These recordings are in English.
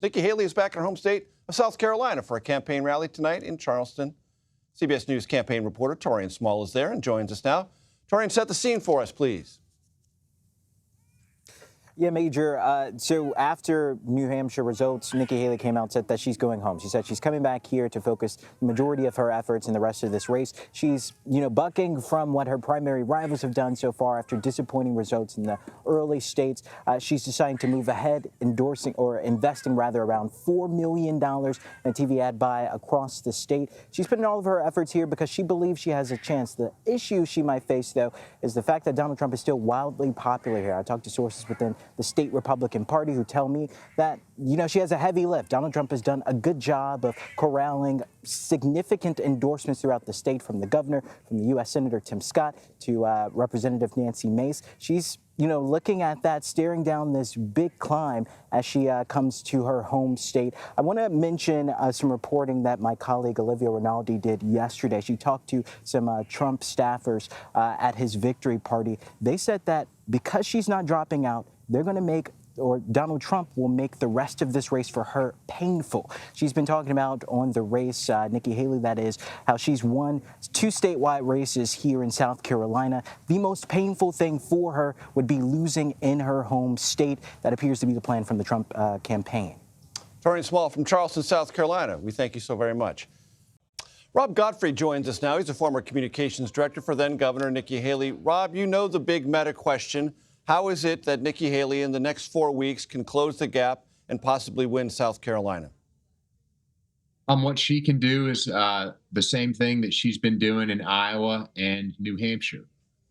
Nikki Haley is back in her home state of South Carolina for a campaign rally tonight in Charleston. CBS News campaign reporter Taurean Small is there and joins us now. Taurean, set the scene for us, please. Yeah, Major. So after New Hampshire results, Nikki Haley came out and said that she's going home. She said she's coming back here to focus the majority of her efforts in the rest of this race. She's, bucking from what her primary rivals have done so far after disappointing results in the early states. She's deciding to move ahead, investing around $4 million in a TV ad buy across the state. She's putting all of her efforts here because she believes she has a chance. The issue she might face, though, is the fact that Donald Trump is still wildly popular here. I talked to sources within the state Republican Party who tell me that, she has a heavy lift. Donald Trump has done a good job of corralling significant endorsements throughout the state, from the governor, from the U.S. Senator Tim Scott to Representative Nancy Mace. She's looking at that, staring down this big climb as she comes to her home state. I want to mention some reporting that my colleague Olivia Rinaldi did yesterday. She talked to some Trump staffers at his victory party. They said that because she's not dropping out, they're going to Donald Trump will make the rest of this race for her painful. She's been talking about on the race, Nikki Haley, that is, how she's won 2 statewide races here in South Carolina. The most painful thing for her would be losing in her home state. That appears to be the plan from the Trump campaign. Taurean Small from Charleston, South Carolina. We thank you so very much. Rob Godfrey joins us now. He's a former communications director for then Governor Nikki Haley. Rob, you know the big meta question. How is it that Nikki Haley in the next 4 weeks can close the gap and possibly win South Carolina? What she can do is the same thing that she's been doing in Iowa and New Hampshire.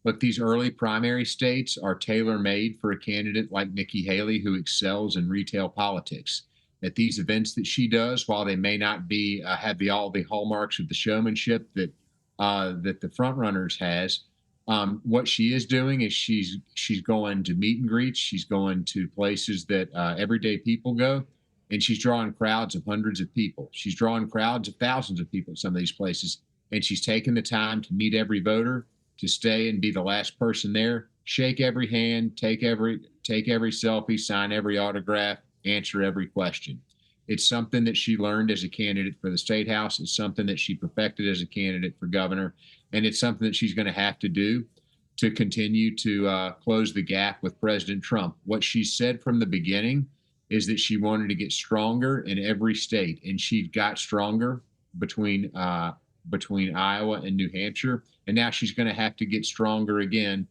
Look, these early primary states are tailor-made for a candidate like Nikki Haley, who excels in retail politics. At these events that she does, while they may not be have all the hallmarks of the showmanship that the frontrunners has, what she is doing is she's going to meet and greets. She's going to places that everyday people go, and she's drawing crowds of hundreds of people. She's drawing crowds of thousands of people at some of these places, and she's taking the time to meet every voter, to stay and be the last person there, shake every hand, take every selfie, sign every autograph, answer every question. It's something that she learned as a candidate for the state house. It's something that she perfected as a candidate for governor. And it's something that she's going to have to do to continue to close the gap with President Trump. What she said from the beginning is that she wanted to get stronger in every state, and she got stronger between Iowa and New Hampshire. And now she's going to have to get stronger again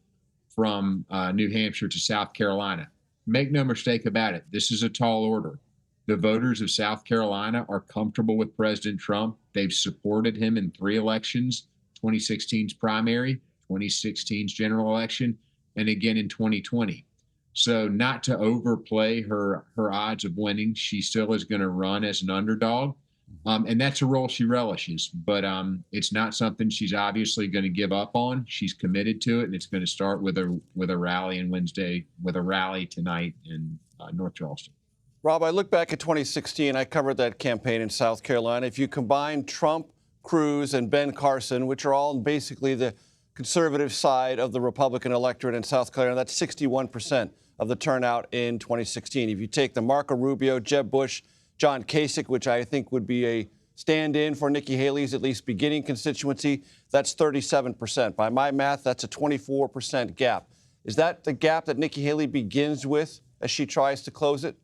from New Hampshire to South Carolina. Make no mistake about it. This is a tall order. The voters of South Carolina are comfortable with President Trump. They've supported him in 3 elections, 2016's primary, 2016's general election, and again in 2020. So not to overplay her odds of winning, she still is going to run as an underdog. And that's a role she relishes, but it's not something she's obviously going to give up on. She's committed to it, and it's going to start with a rally on Wednesday, with a rally tonight in North Charleston. Rob, I look back at 2016. I covered that campaign in South Carolina. If you combine Trump, Cruz, and Ben Carson, which are all basically the conservative side of the Republican electorate in South Carolina, that's 61% of the turnout in 2016. If you take the Marco Rubio, Jeb Bush, John Kasich, which I think would be a stand-in for Nikki Haley's at least beginning constituency, that's 37%. By my math, that's a 24% gap. Is that the gap that Nikki Haley begins with as she tries to close it?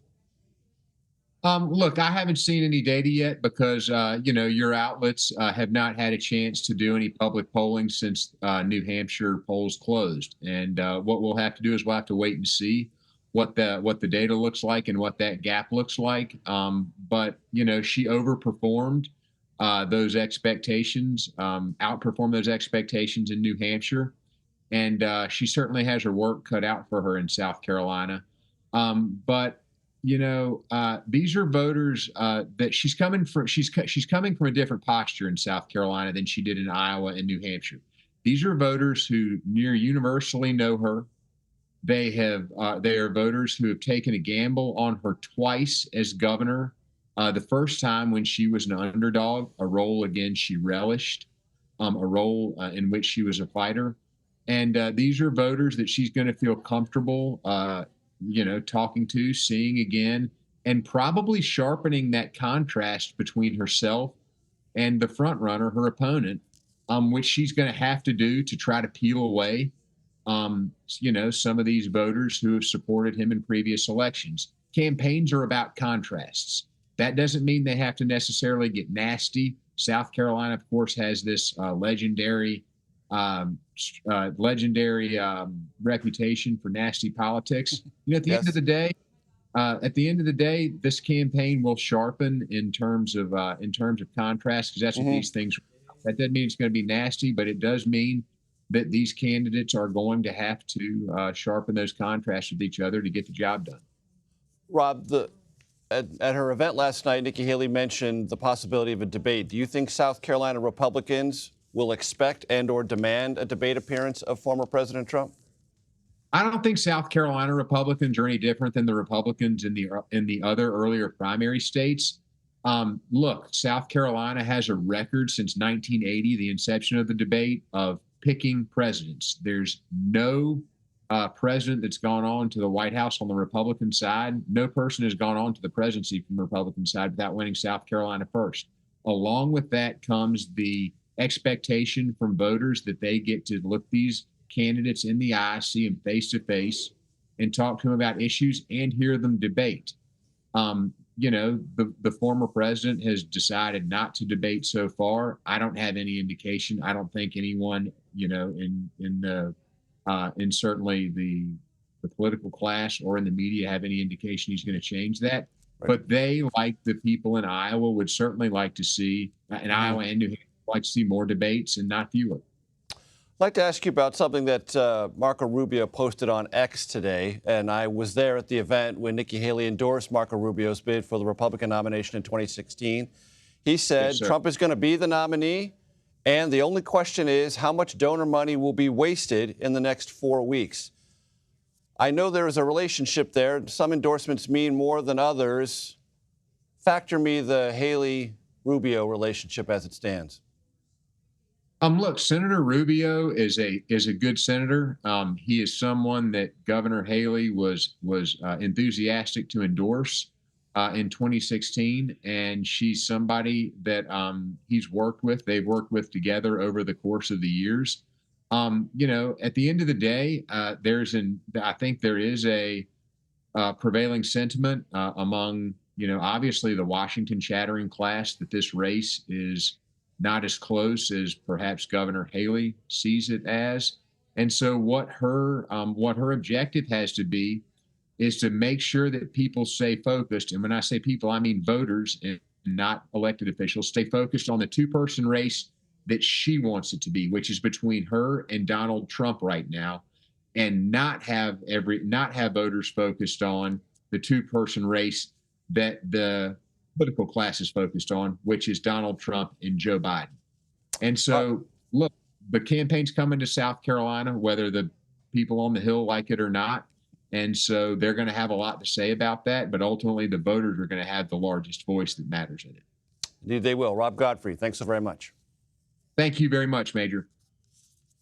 Look, I haven't seen any data yet because, your outlets have not had a chance to do any public polling since New Hampshire polls closed. And what we'll have to do is we'll have to wait and see what the data looks like and what that gap looks like. But she overperformed those expectations, outperformed those expectations in New Hampshire. And she certainly has her work cut out for her in South Carolina. But these are voters that she's coming from. She's coming from a different posture in South Carolina than she did in Iowa and New Hampshire. These are voters who near universally know her. They are voters who have taken a gamble on her twice as governor. The first time when she was an underdog, a role again she relished, a role in which she was a fighter. And these are voters that she's going to feel comfortable talking to, seeing again and probably sharpening that contrast between herself and the front runner, her opponent, which she's going to have to do to try to peel away, some of these voters who have supported him in previous elections. Campaigns are about contrasts. That doesn't mean they have to necessarily get nasty. South Carolina, of course, has this legendary reputation for nasty politics. At the end of the day, this campaign will sharpen in terms of contrast, because that's what these things. That doesn't mean it's going to be nasty, but it does mean that these candidates are going to have to sharpen those contrasts with each other to get the job done. Rob, at her event last night, Nikki Haley mentioned the possibility of a debate. Do you think South Carolina Republicans will expect and/or demand a debate appearance of former President Trump? I don't think South Carolina Republicans are any different than the Republicans in the other earlier primary states. Look, South Carolina has a record since 1980, the inception of the debate, of picking presidents. There's no president that's gone on to the White House on the Republican side. No person has gone on to the presidency from the Republican side without winning South Carolina first. Along with that comes the expectation from voters that they get to look these candidates in the eye, see them face to face, and talk to them about issues and hear them debate. The former president has decided not to debate so far. I don't have any indication. I don't think anyone, in certainly the political class or in the media, have any indication he's going to change that. Right. But they, like the people in Iowa, would certainly like to see, Iowa and New Hampshire, like to see more debates and not fewer. I'd like to ask you about something that Marco Rubio posted on X today, and I was there at the event when Nikki Haley endorsed Marco Rubio's bid for the Republican nomination in 2016. He said Trump is going to be the nominee, and the only question is how much donor money will be wasted in the next 4 weeks. I know there is a relationship there. Some endorsements mean more than others. Factor me the Haley-Rubio relationship as it stands. Look, Senator Rubio is a good senator. He is someone that Governor Haley was enthusiastic to endorse in 2016, and she's somebody that he's worked with. They've worked with together over the course of the years. At the end of the day, I think there is a prevailing sentiment among obviously the Washington chattering class that this race is not as close as perhaps Governor Haley sees it as. And so what her objective has to be is to make sure that people stay focused. And when I say people, I mean voters and not elected officials, stay focused on the two-person race that she wants it to be, which is between her and Donald Trump right now, and not have voters focused on the two-person race that the political class is focused on, which is Donald Trump and Joe Biden. And so, look, the campaign's coming to South Carolina, whether the people on the Hill like it or not. And so they're going to have a lot to say about that. But ultimately, the voters are going to have the largest voice that matters in it. Indeed, they will. Rob Godfrey, thanks so very much. Thank you very much, Major.